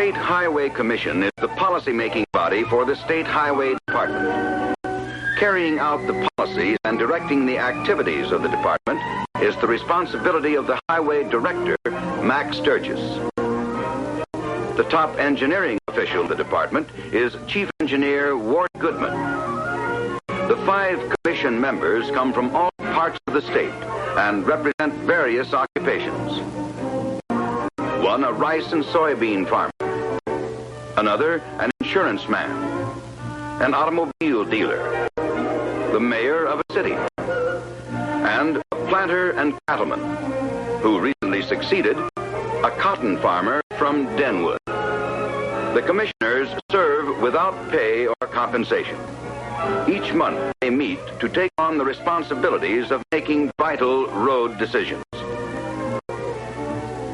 State Highway Commission is the policy-making body for the State Highway Department. Carrying out the policies and directing the activities of the department is the responsibility of the Highway Director, Max Sturgis. The top engineering official of the department is Chief Engineer Ward Goodman. The 5 commission members come from all parts of the state and represent various occupations. One, a rice and soybean farmer. Another, an insurance man. An automobile dealer. The mayor of a city. And a planter and cattleman, who recently succeeded a cotton farmer from Denwood. The commissioners serve without pay or compensation. Each month they meet to take on the responsibilities of making vital road decisions.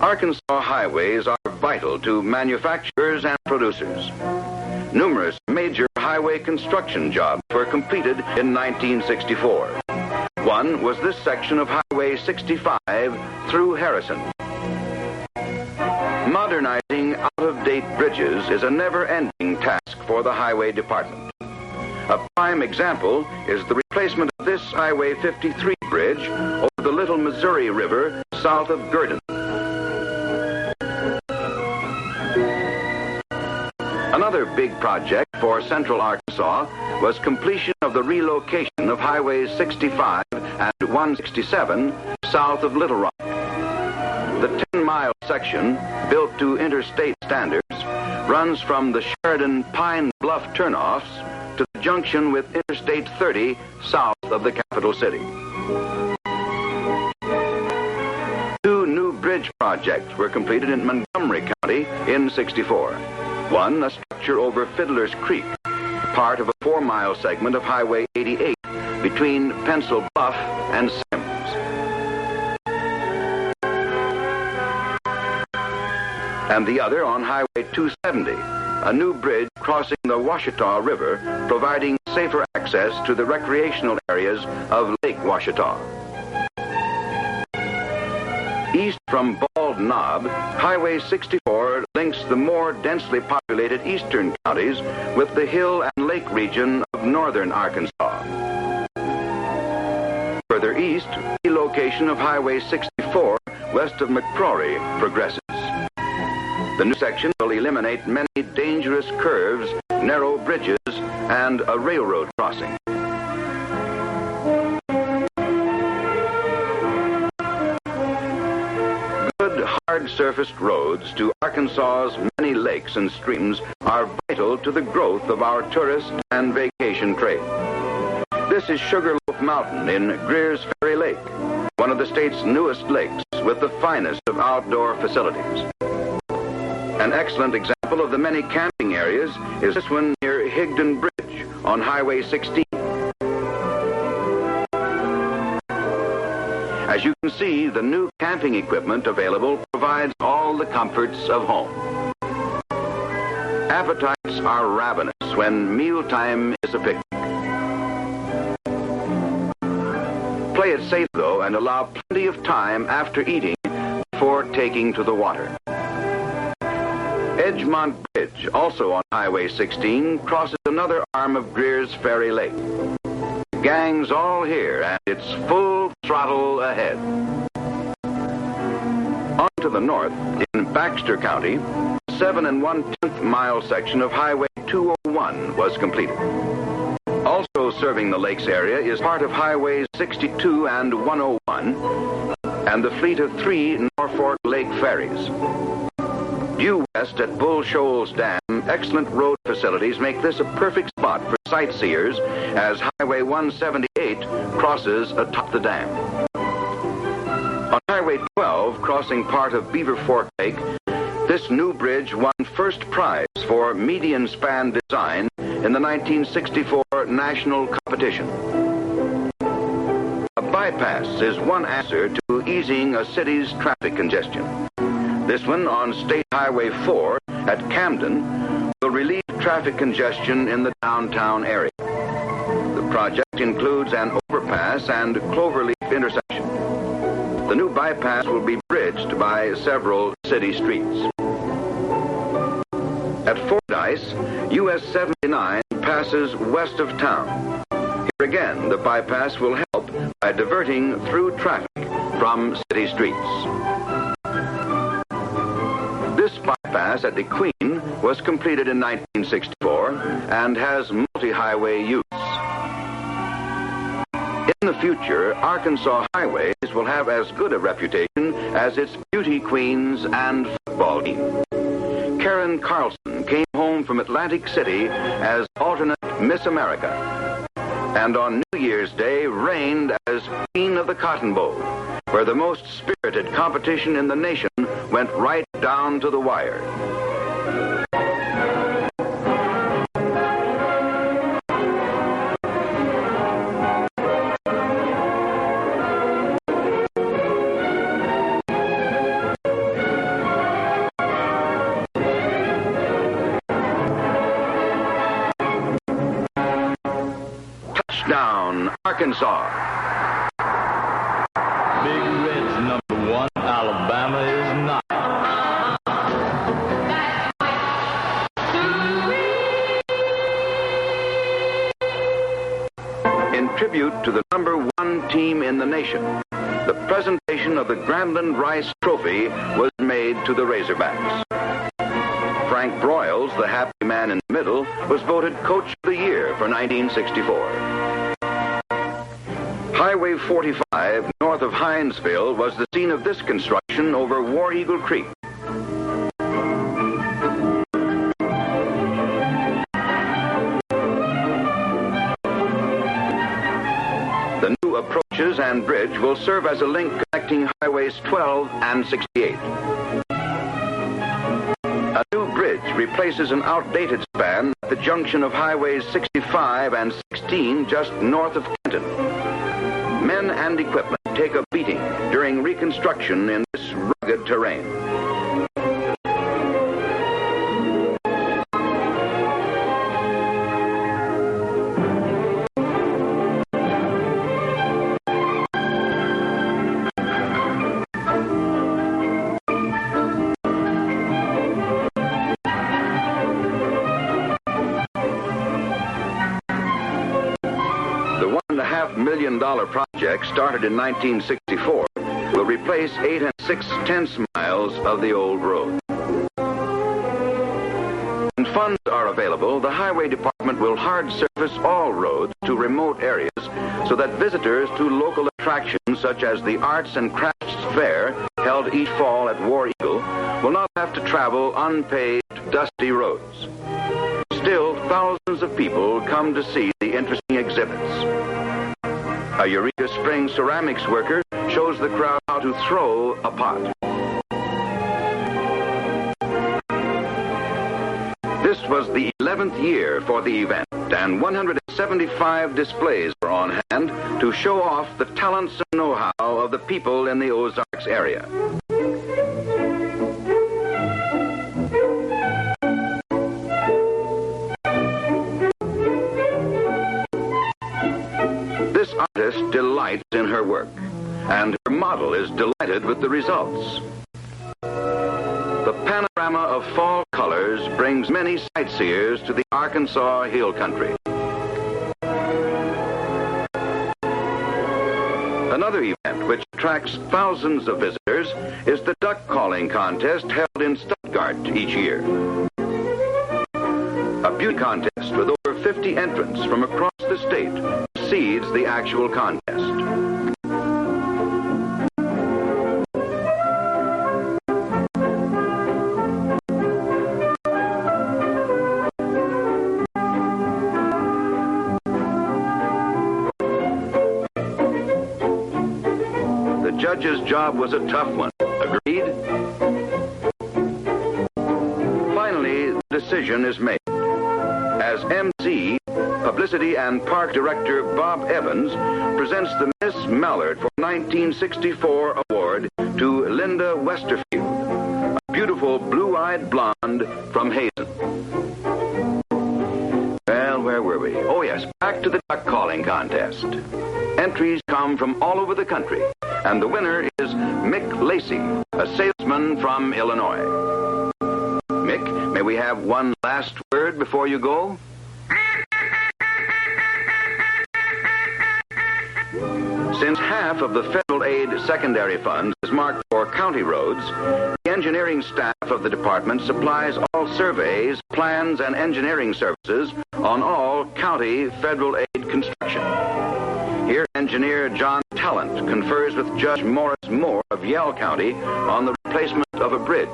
Arkansas highways are vital to manufacturers and producers. Numerous major highway construction jobs were completed in 1964. One was this section of Highway 65 through Harrison. Modernizing out-of-date bridges is a never-ending task for the Highway Department. A prime example is the replacement of this Highway 53 bridge over the Little Missouri River south of Gurdon. Another big project for Central Arkansas was completion of the relocation of Highways 65 and 167 south of Little Rock. The 10-mile section, built to interstate standards, runs from the Sheridan Pine Bluff turnoffs to the junction with Interstate 30 south of the capital city. 2 new bridge projects were completed in Montgomery County in '64. One, a structure over Fiddler's Creek, part of a 4-mile segment of Highway 88 between Pencil Bluff and Sims. And the other on Highway 270, a new bridge crossing the Washita River, providing safer access to the recreational areas of Lake Washita. East from Bald Knob, Highway 64 links the more densely populated eastern counties with the hill and lake region of northern Arkansas. Further east, relocation of Highway 64 west of McCrory progresses. The new section will eliminate many dangerous curves, narrow bridges, and a railroad crossing. Good, hard-surfaced roads to Arkansas's many lakes and streams are vital to the growth of our tourist and vacation trade. This is Sugarloaf Mountain in Greer's Ferry Lake, one of the state's newest lakes with the finest of outdoor facilities. An excellent example of the many camping areas is this one near Higdon Bridge on Highway 16. As you can see, the new camping equipment available provides all the comforts of home. Appetites are ravenous when mealtime is a picnic. Play it safe, though, and allow plenty of time after eating before taking to the water. Edgemont Bridge, also on Highway 16, crosses another arm of Greer's Ferry Lake. Gang's all here, and it's full throttle ahead. On to the north, in Baxter County, 7 1/10 mile section of Highway 201 was completed. Also serving the lakes area is part of Highways 62 and 101, and the fleet of 3 Norfolk Lake ferries. Due west at Bull Shoals Dam, excellent road facilities make this a perfect spot for sightseers as Highway 178 crosses atop the dam. On Highway 12, crossing part of Beaver Fork Lake, this new bridge won first prize for median span design in the 1964 national competition. A bypass is one answer to easing a city's traffic congestion. This one on State Highway 4 at Camden will relieve traffic congestion in the downtown area. The project includes an overpass and Cloverleaf intersection. The new bypass will be bridged by several city streets. At Fordyce, US 79 passes west of town. Here again, the bypass will help by diverting through traffic from city streets. This bypass at the Queen was completed in 1964 and has multi-highway use. In the future, Arkansas highways will have as good a reputation as its beauty queens and football team. Karen Carlson came home from Atlantic City as alternate Miss America, and on New Year's Day reigned as Queen of the Cotton Bowl, where the most spirited competition in the nation went right down to the wire. Touchdown, Arkansas. Big Red's #1, Alabama is not. In tribute to the #1 team in the nation, the presentation of the Grambling Rice Trophy was made to the Razorbacks. Frank Broyles, the happy man in the middle, was voted Coach of the Year for 1964. Highway 45, north of Hinesville, was the scene of this construction over War Eagle Creek. The new approaches and bridge will serve as a link connecting Highways 12 and 68. A new bridge replaces an outdated span at the junction of Highways 65 and 16 just north of Kenton. Men and equipment take a beating during reconstruction in this rugged terrain. $1.5 million project started in 1964 will replace 8 6/10 miles of the old road. When funds are available, the Highway Department will hard surface all roads to remote areas so that visitors to local attractions such as the Arts and Crafts Fair held each fall at War Eagle will not have to travel unpaved, dusty roads. Still, thousands of people come to see the interesting exhibits. A Eureka Springs ceramics worker shows the crowd how to throw a pot. This was the 11th year for the event, and 175 displays were on hand to show off the talents and know-how of the people in the Ozarks area. This artist delights in her work, and her model is delighted with the results. The panorama of fall colors brings many sightseers to the Arkansas Hill Country. Another event which attracts thousands of visitors is the duck calling contest held in Stuttgart each year. A beauty contest with over 50 entrants from across the state precedes the actual contest. The judge's job was a tough one. Agreed? Finally, the decision is made. As MC, Publicity and Park Director Bob Evans presents the Miss Mallard for 1964 award to Linda Westerfield, a beautiful blue-eyed blonde from Hazen. Well, where were we? Oh, yes, back to the duck calling contest. Entries come from all over the country, and the winner is Mick Lacey, a salesman from Illinois. Mick, may we we have one last word before you go? Since half of the federal aid secondary funds is marked for county roads, the engineering staff of the department supplies all surveys, plans, and engineering services on all county federal aid construction. Here, engineer John Talent confers with Judge Morris Moore of Yell County on the replacement of a bridge.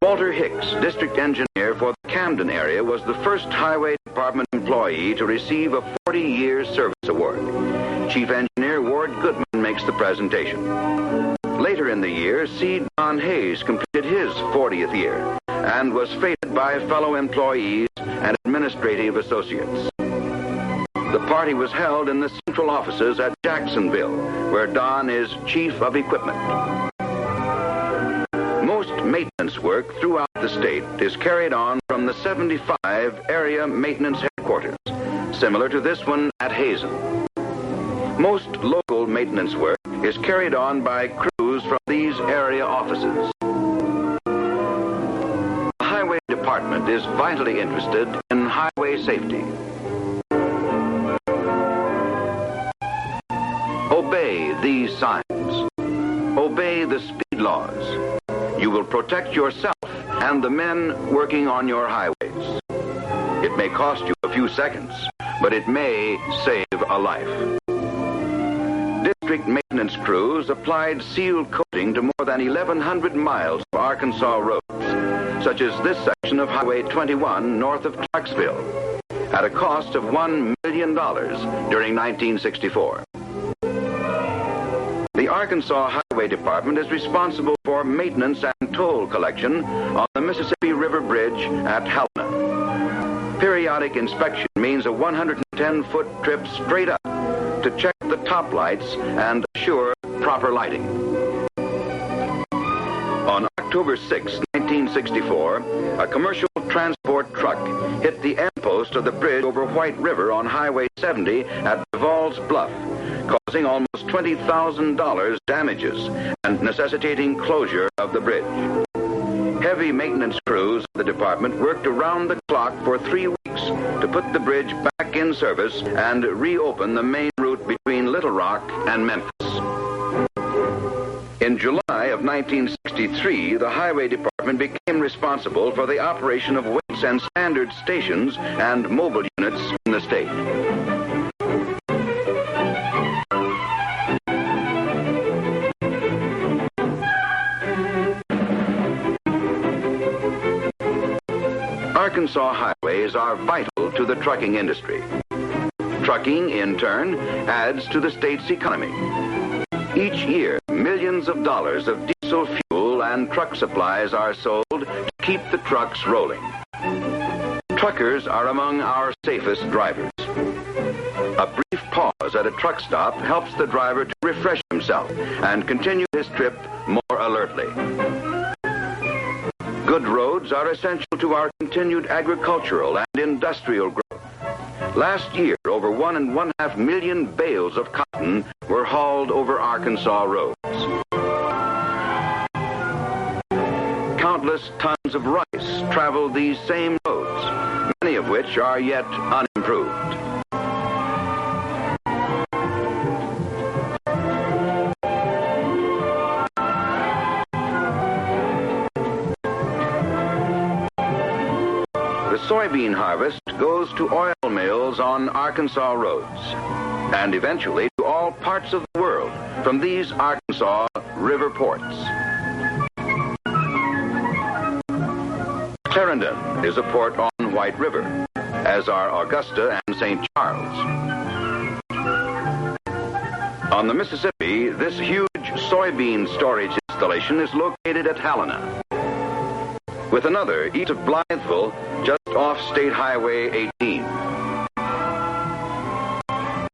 Walter Hicks, district engineer for the Camden area, was the first Highway Department employee to receive a 40-year service award. Chief Engineer Ward Goodman makes the presentation. Later in the year, C. Don Hayes completed his 40th year and was feted by fellow employees and administrative associates. The party was held in the central offices at Jacksonville, where Don is Chief of Equipment. Most maintenance work throughout the state is carried on from the 75 area maintenance headquarters, similar to this one at Hazen. Most local maintenance work is carried on by crews from these area offices. The Highway Department is vitally interested in highway safety. Obey these signs. Obey the speed laws. You will protect yourself and the men working on your highways. It may cost you a few seconds, but it may save a life. District maintenance crews applied seal coating to more than 1,100 miles of Arkansas roads, such as this section of Highway 21 north of Clarksville, at a cost of $1 million during 1964. The Arkansas Highway Department is responsible for maintenance and toll collection on the Mississippi River Bridge at Helena. Periodic inspection means a 110-foot trip straight up to check the top lights and assure proper lighting. On October 6, 1964, a commercial transport truck hit the end post of the bridge over White River on Highway 70 at Duval's Bluff, causing almost $20,000 damages and necessitating closure of the bridge. Heavy maintenance crews of the department worked around the clock for 3 weeks to put the bridge back in service and reopen the main route between Little Rock and Memphis. In July of 1963, the Highway Department became responsible for the operation of weights and standard stations and mobile units in the state. Arkansas highways are vital to the trucking industry. Trucking, in turn, adds to the state's economy. Each year, millions of dollars of diesel fuel and truck supplies are sold to keep the trucks rolling. Truckers are among our safest drivers. A brief pause at a truck stop helps the driver to refresh himself and continue his trip more alertly. Good roads are essential to our continued agricultural and industrial growth. Last year, over 1.5 million bales of cotton were hauled over Arkansas roads. Countless tons of rice travel these same roads, many of which are yet unimproved. Soybean harvest goes to oil mills on Arkansas roads, and eventually to all parts of the world from these Arkansas river ports. Clarendon is a port on White River, as are Augusta and St. Charles. On the Mississippi, this huge soybean storage installation is located at Helena, with another east of Blytheville, just off State Highway 18.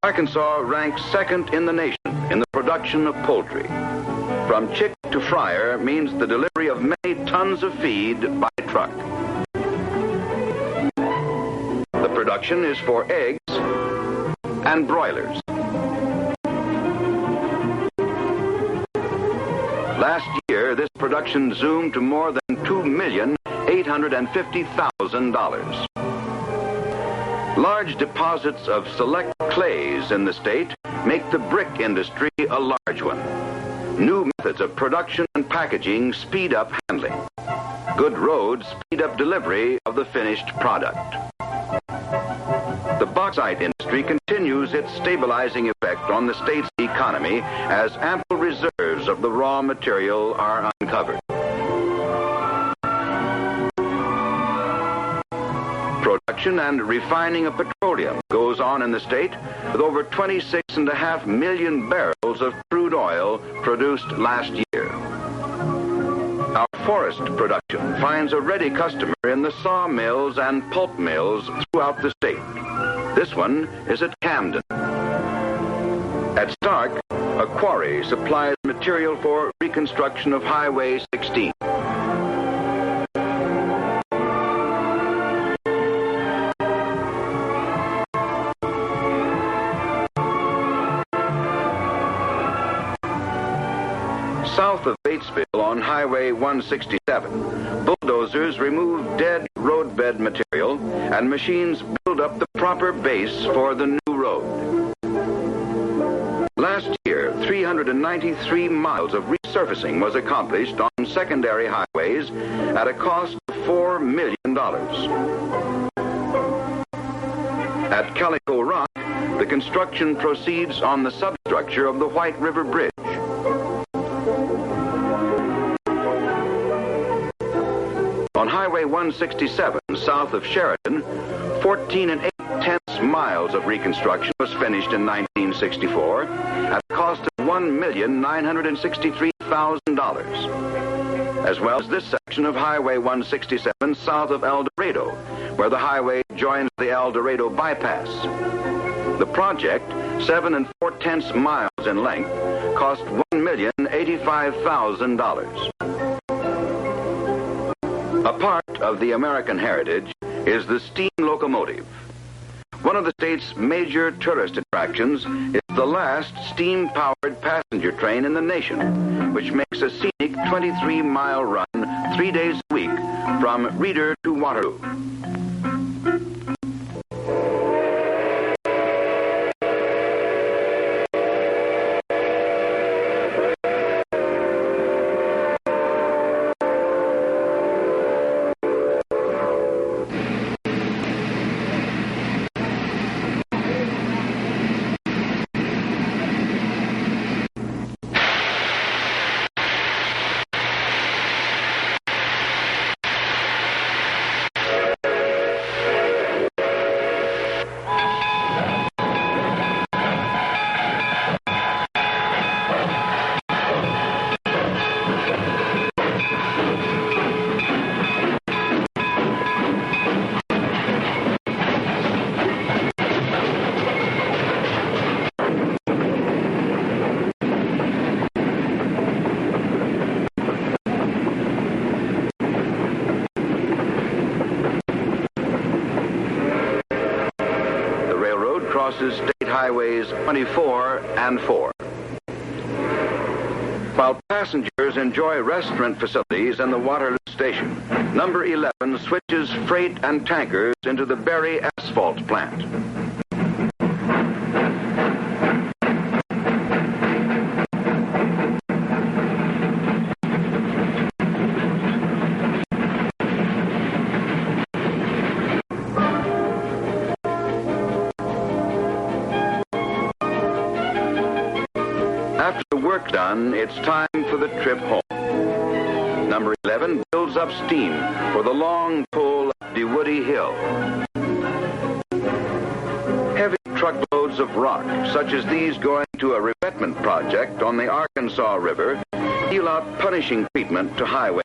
Arkansas ranks second in the nation in the production of poultry. From chick to fryer means the delivery of many tons of feed by truck. The production is for eggs and broilers. Last year, this production zoomed to more than 2 million $850,000. Large deposits of select clays in the state make the brick industry a large one. New methods of production and packaging speed up handling. Good roads speed up delivery of the finished product. The bauxite industry continues its stabilizing effect on the state's economy as ample reserves of the raw material are uncovered. Production and refining of petroleum goes on in the state with over 26.5 million barrels of crude oil produced last year. Our forest production finds a ready customer in the sawmills and pulp mills throughout the state. This one is at Camden. At Stark, a quarry supplies material for reconstruction of Highway 16. South of Batesville on Highway 167, bulldozers remove dead roadbed material and machines build up the proper base for the new road. Last year, 393 miles of resurfacing was accomplished on secondary highways at a cost of $4 million. At Calico Rock, the construction proceeds on the substructure of the White River Bridge. On Highway 167, south of Sheridan, 14 8/10 miles of reconstruction was finished in 1964 at a cost of $1,963,000, as well as this section of Highway 167 south of El Dorado, where the highway joins the El Dorado bypass. The project, 7 4/10 miles in length, cost $1,085,000. A part of the American heritage is the steam locomotive. One of the state's major tourist attractions is the last steam-powered passenger train in the nation, which makes a scenic 23-mile run 3 days a week from Reeder to Waterloo. Crosses State Highways 24 and 4. While passengers enjoy restaurant facilities in the Waterloo station, number 11 switches freight and tankers into the Berry asphalt plant. After the work done, it's time for the trip home. Number 11 builds up steam for the long pull up DeWoody Hill. Heavy truckloads of rock, such as these going to a revetment project on the Arkansas River, deal out punishing treatment to highways.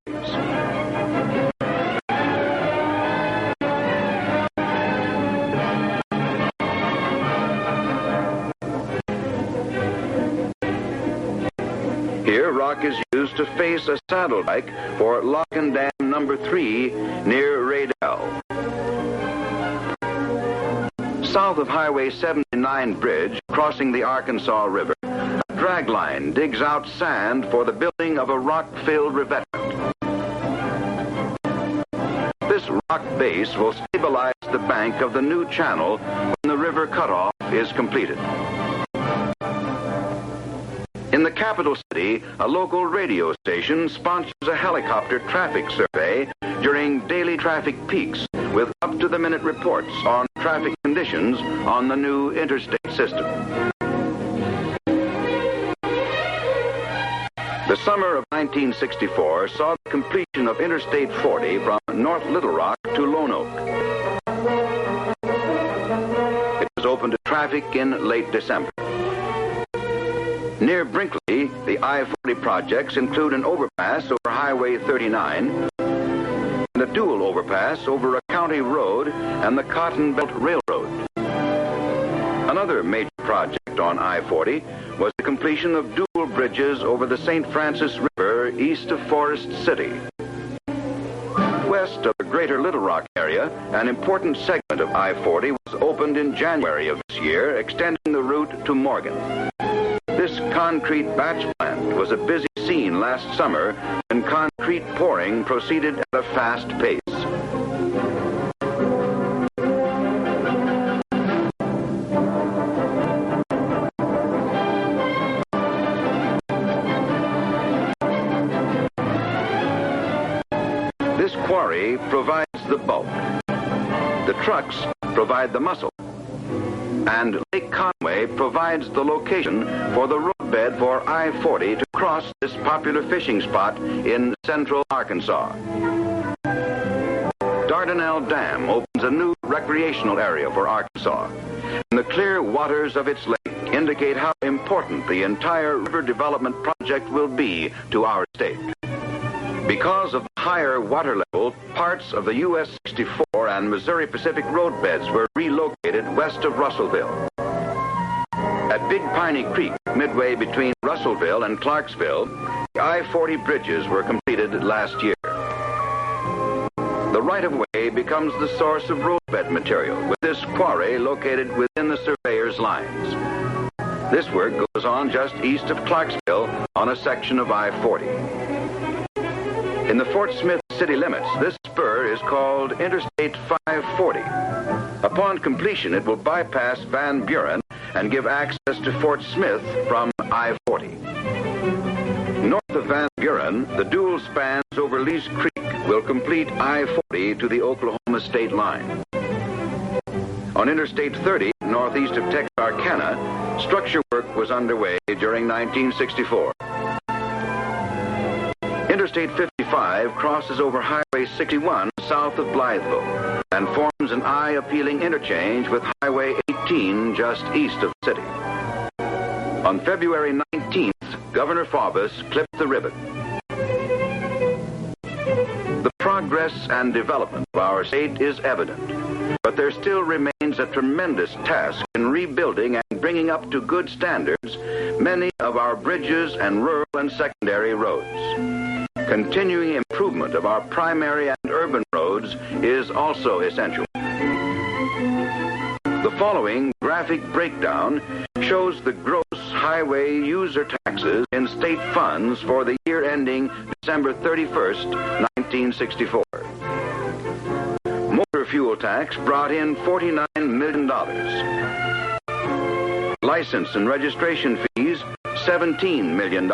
Here, rock is used to face a saddle dike for Lock and Dam number 3 near Raydell. South of Highway 79 bridge, crossing the Arkansas River, a drag line digs out sand for the building of a rock-filled revetment. rock base will stabilize the bank of the new channel when the river cutoff is completed. In the capital city, a local radio station sponsors a helicopter traffic survey during daily traffic peaks with up-to-the-minute reports on traffic conditions on the new interstate system. The summer of 1964 saw the completion of Interstate 40 from North Little Rock to Lone Oak. It was open to traffic in late December. Near Brinkley, the I-40 projects include an overpass over Highway 39 and a dual overpass over a county road and the Cotton Belt Railroad. Another major project on I-40 was the completion of dual bridges over the St. Francis River east of Forest City. West of the Greater Little Rock area, an important segment of I-40 was opened in January of this year, extending the route to Morgan. This concrete batch plant was a busy scene last summer when concrete pouring proceeded at a fast pace. This quarry provides the bulk. The trucks provide the muscle. And Lake Conway provides the location for the roadbed for I-40 to cross this popular fishing spot in central Arkansas. Dardanelle Dam opens a new recreational area for Arkansas, and the clear waters of its lake indicate how important the entire river development project will be to our state. Because of the higher water level, parts of the US 64 and Missouri Pacific roadbeds were relocated west of Russellville. At Big Piney Creek, midway between Russellville and Clarksville, the I-40 bridges were completed last year. The right-of-way becomes the source of roadbed material, with this quarry located within the surveyor's lines. This work goes on just east of Clarksville on a section of I-40. In the Fort Smith city limits, this spur is called Interstate 540. Upon completion, it will bypass Van Buren and give access to Fort Smith from I-40. North of Van Buren, the dual spans over Lee's Creek will complete I-40 to the Oklahoma state line. On Interstate 30, northeast of Texarkana, structure work was underway during 1964. Interstate 55 crosses over Highway 61 south of Blytheville and forms an eye-appealing interchange with Highway 18 just east of the city. On February 19th, Governor Faubus clipped the ribbon. The progress and development of our state is evident, but there still remains a tremendous task in rebuilding and bringing up to good standards many of our bridges and rural and secondary roads. Continuing improvement of our primary and urban roads is also essential. The following graphic breakdown shows the gross highway user taxes in state funds for the year ending December 31st, 1964. Motor fuel tax brought in $49 million. License and registration fees, $17 million.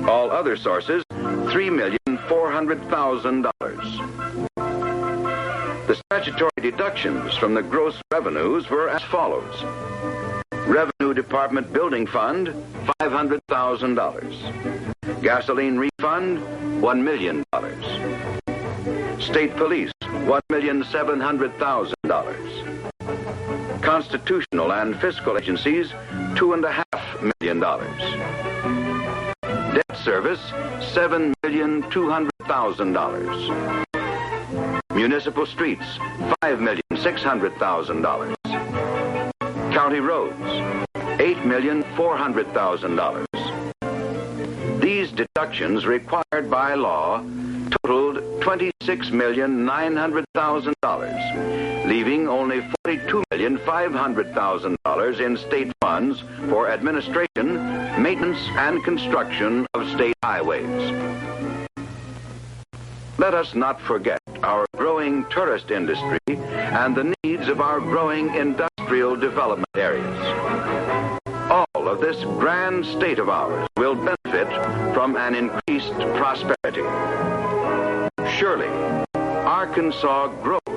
All other sources, $3,400,000. The statutory deductions from the gross revenues were as follows. Revenue Department Building Fund, $500,000. Gasoline refund, $1 million. State Police, $1,700,000. Constitutional and fiscal agencies, $2.5 million. Debt service, $7,200,000. Municipal streets, $5,600,000. County roads, $8,400,000. These deductions required by law totaled $26,900,000, leaving only $42,500,000 in state funds for administration, maintenance, and construction of state highways. let us not forget our growing tourist industry and the needs of our growing industrial development areas. All of this grand state of ours will benefit from an increased prosperity. Surely, Arkansas grows